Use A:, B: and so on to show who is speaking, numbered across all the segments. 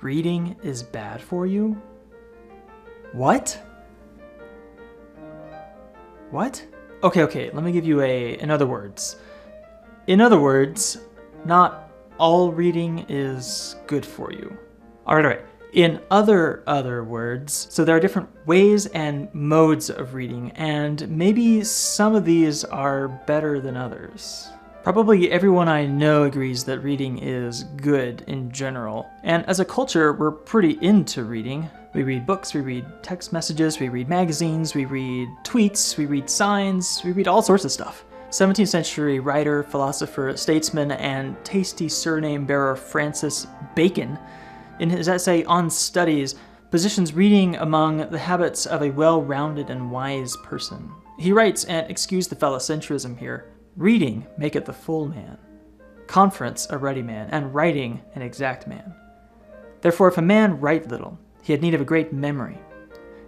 A: reading is bad for you? What? What? Okay, let me give you in other words. In other words, not all reading is good for you. All right. In other words, so there are different ways and modes of reading, and maybe some of these are better than others. Probably everyone I know agrees that reading is good in general, and as a culture, we're pretty into reading. We read books, we read text messages, we read magazines, we read tweets, we read signs, we read all sorts of stuff. 17th century writer, philosopher, statesman, and tasty surname bearer Francis Bacon, in his essay On Studies, positions reading among the habits of a well-rounded and wise person. He writes, and excuse the phallocentrism here, reading maketh the full man, conference a ready man, and writing an exact man. Therefore if a man write little, he had need of a great memory.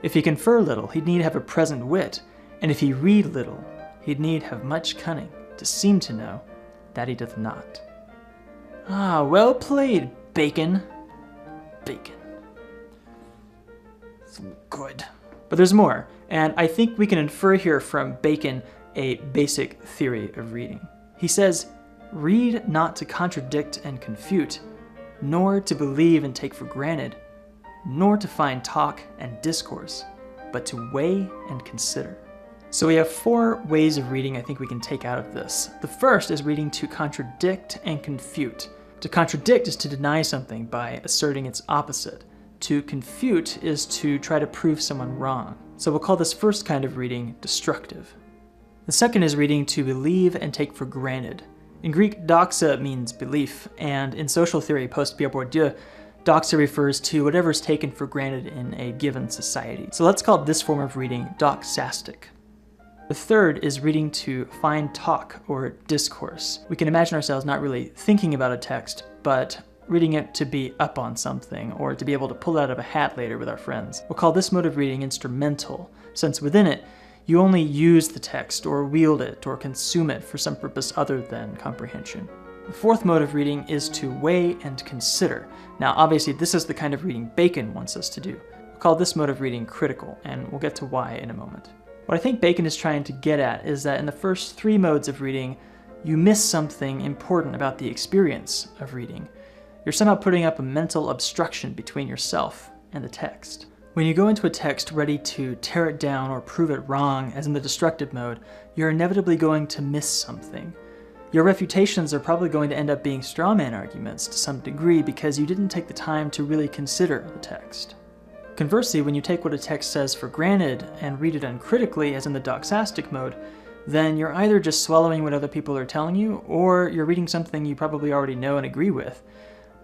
A: If he confer little, he'd need have a present wit, and if he read little, he'd need have much cunning to seem to know that he doth not. Ah, well played, Bacon. Bacon. So good. But there's more, and I think we can infer here from Bacon a basic theory of reading. He says, read not to contradict and confute, nor to believe and take for granted, nor to find talk and discourse, but to weigh and consider. So we have 4 ways of reading I think we can take out of this. The first is reading to contradict and confute. To contradict is to deny something by asserting its opposite. To confute is to try to prove someone wrong. So we'll call this first kind of reading destructive. The second is reading to believe and take for granted. In Greek, doxa means belief, and in social theory post-Pierre Bourdieu, doxa refers to whatever is taken for granted in a given society. So let's call this form of reading doxastic. The third is reading to find talk or discourse. We can imagine ourselves not really thinking about a text, but reading it to be up on something or to be able to pull it out of a hat later with our friends. We'll call this mode of reading instrumental, since within it, you only use the text or wield it or consume it for some purpose other than comprehension. The fourth mode of reading is to weigh and consider. Now obviously this is the kind of reading Bacon wants us to do. We'll call this mode of reading critical, and we'll get to why in a moment. What I think Bacon is trying to get at is that in the first 3 modes of reading, you miss something important about the experience of reading. You're somehow putting up a mental obstruction between yourself and the text. When you go into a text ready to tear it down or prove it wrong, as in the destructive mode, you're inevitably going to miss something. Your refutations are probably going to end up being straw man arguments to some degree because you didn't take the time to really consider the text. Conversely, when you take what a text says for granted and read it uncritically, as in the doxastic mode, then you're either just swallowing what other people are telling you, or you're reading something you probably already know and agree with.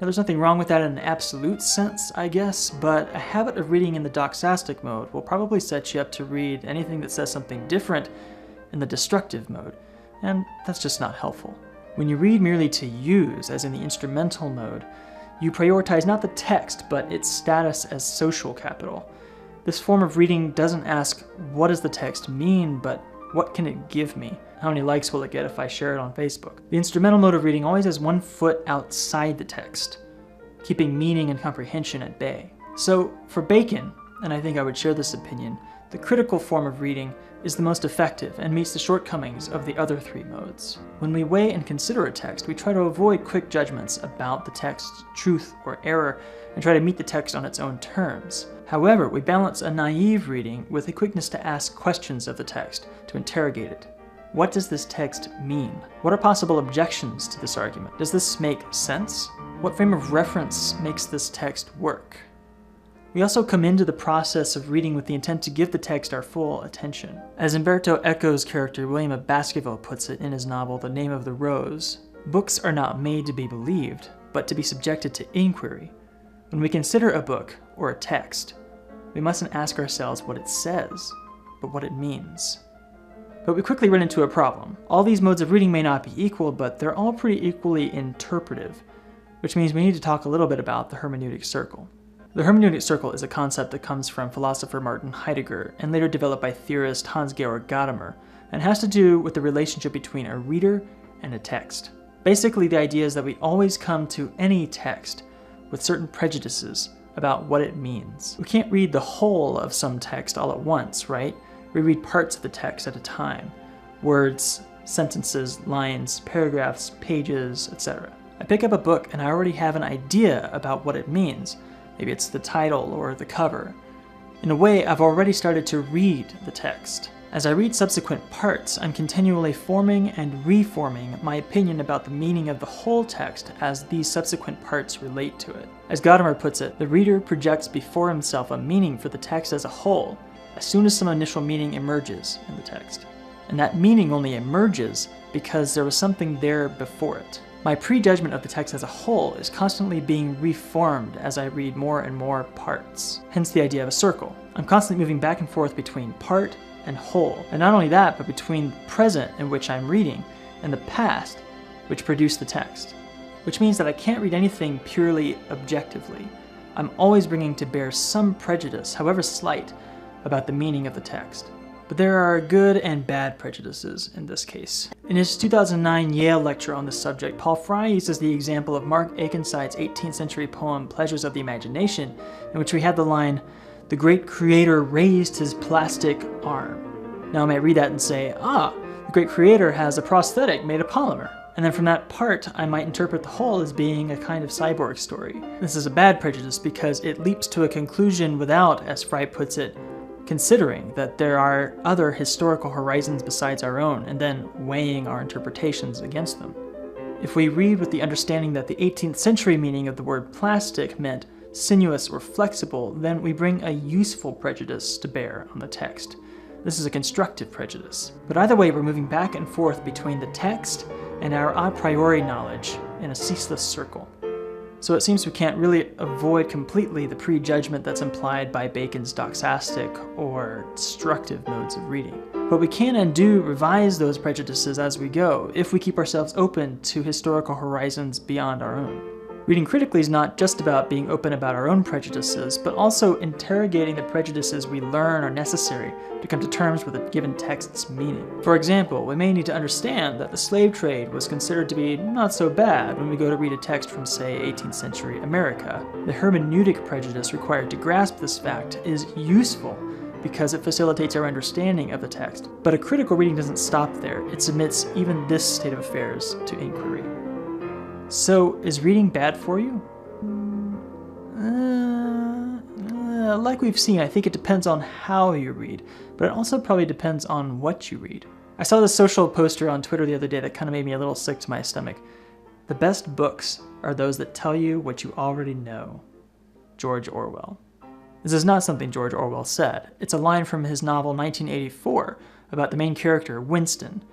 A: Now, there's nothing wrong with that in an absolute sense, I guess, but a habit of reading in the doxastic mode will probably set you up to read anything that says something different in the destructive mode, and that's just not helpful. When you read merely to use, as in the instrumental mode, you prioritize not the text, but its status as social capital. This form of reading doesn't ask, what does the text mean, but what can it give me? How many likes will it get if I share it on Facebook? The instrumental mode of reading always has one foot outside the text, keeping meaning and comprehension at bay. So for Bacon, and I think I would share this opinion, the critical form of reading is the most effective and meets the shortcomings of the other 3 modes. When we weigh and consider a text, we try to avoid quick judgments about the text's truth or error and try to meet the text on its own terms. However, we balance a naive reading with a quickness to ask questions of the text, to interrogate it. What does this text mean? What are possible objections to this argument? Does this make sense? What frame of reference makes this text work? We also come into the process of reading with the intent to give the text our full attention. As Umberto Eco's character William of Baskerville puts it in his novel The Name of the Rose, books are not made to be believed, but to be subjected to inquiry. When we consider a book or a text, we mustn't ask ourselves what it says, but what it means. But we quickly run into a problem. All these modes of reading may not be equal, but they're all pretty equally interpretive, which means we need to talk a little bit about the hermeneutic circle. The hermeneutic circle is a concept that comes from philosopher Martin Heidegger and later developed by theorist Hans-Georg Gadamer, and has to do with the relationship between a reader and a text. Basically, the idea is that we always come to any text with certain prejudices about what it means. We can't read the whole of some text all at once, right? We read parts of the text at a time. Words, sentences, lines, paragraphs, pages, etc. I pick up a book and I already have an idea about what it means. Maybe it's the title or the cover. In a way, I've already started to read the text. As I read subsequent parts, I'm continually forming and reforming my opinion about the meaning of the whole text as these subsequent parts relate to it. As Gadamer puts it, the reader projects before himself a meaning for the text as a whole, as soon as some initial meaning emerges in the text. And that meaning only emerges because there was something there before it. My prejudgment of the text as a whole is constantly being reformed as I read more and more parts. Hence the idea of a circle. I'm constantly moving back and forth between part and whole. And not only that, but between the present in which I'm reading and the past which produced the text. Which means that I can't read anything purely objectively. I'm always bringing to bear some prejudice, however slight, about the meaning of the text. But there are good and bad prejudices in this case. In his 2009 Yale lecture on this subject, Paul Fry uses the example of Mark Akenside's 18th century poem Pleasures of the Imagination, in which we have the line, "The great creator raised his plastic arm." Now I might read that and say, the great creator has a prosthetic made of polymer. And then from that part, I might interpret the whole as being a kind of cyborg story. This is a bad prejudice because it leaps to a conclusion without, as Fry puts it, considering that there are other historical horizons besides our own, and then weighing our interpretations against them. If we read with the understanding that the 18th century meaning of the word plastic meant sinuous or flexible, then we bring a useful prejudice to bear on the text. This is a constructive prejudice. But either way, we're moving back and forth between the text and our a priori knowledge in a ceaseless circle. So it seems we can't really avoid completely the prejudgment that's implied by Bacon's doxastic or destructive modes of reading. But we can and do revise those prejudices as we go if we keep ourselves open to historical horizons beyond our own. Reading critically is not just about being open about our own prejudices, but also interrogating the prejudices we learn are necessary to come to terms with a given text's meaning. For example, we may need to understand that the slave trade was considered to be not so bad when we go to read a text from, say, 18th century America. The hermeneutic prejudice required to grasp this fact is useful because it facilitates our understanding of the text. But a critical reading doesn't stop there. It submits even this state of affairs to inquiry. So, is reading bad for you? Like we've seen, I think it depends on how you read, but it also probably depends on what you read. I saw this social poster on Twitter the other day that kind of made me a little sick to my stomach. The best books are those that tell you what you already know. George Orwell. This is not something George Orwell said. It's a line from his novel 1984 about the main character, Winston,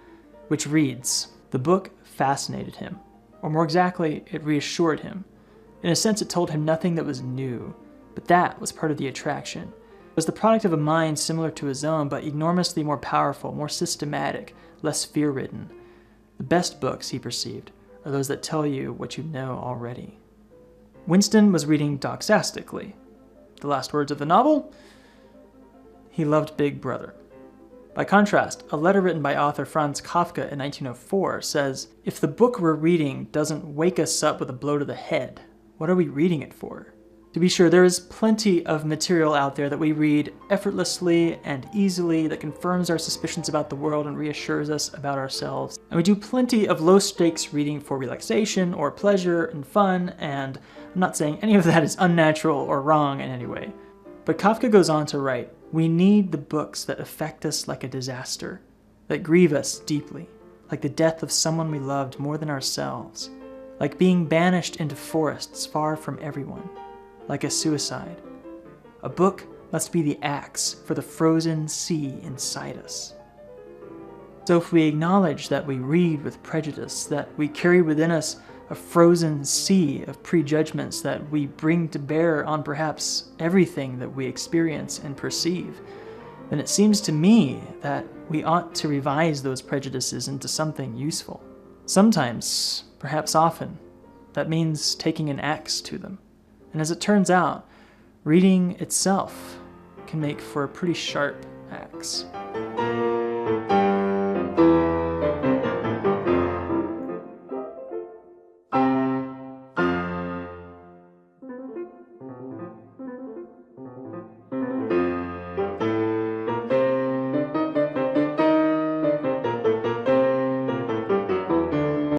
A: which reads, "The book fascinated him. Or more exactly, it reassured him. In a sense, it told him nothing that was new, but that was part of the attraction. It was the product of a mind similar to his own, but enormously more powerful, more systematic, less fear-ridden. The best books, he perceived, are those that tell you what you know already." Winston was reading doxastically. The last words of the novel? He loved Big Brother. By contrast, a letter written by author Franz Kafka in 1904 says, "If the book we're reading doesn't wake us up with a blow to the head, what are we reading it for?" To be sure, there is plenty of material out there that we read effortlessly and easily that confirms our suspicions about the world and reassures us about ourselves. And we do plenty of low-stakes reading for relaxation or pleasure and fun, and I'm not saying any of that is unnatural or wrong in any way. But Kafka goes on to write, "We need the books that affect us like a disaster, that grieve us deeply, like the death of someone we loved more than ourselves, like being banished into forests far from everyone, like a suicide. A book must be the axe for the frozen sea inside us." So if we acknowledge that we read with prejudice, that we carry within us a frozen sea of prejudgments that we bring to bear on perhaps everything that we experience and perceive, then it seems to me that we ought to revise those prejudices into something useful. Sometimes, perhaps often, that means taking an axe to them. And as it turns out, reading itself can make for a pretty sharp axe.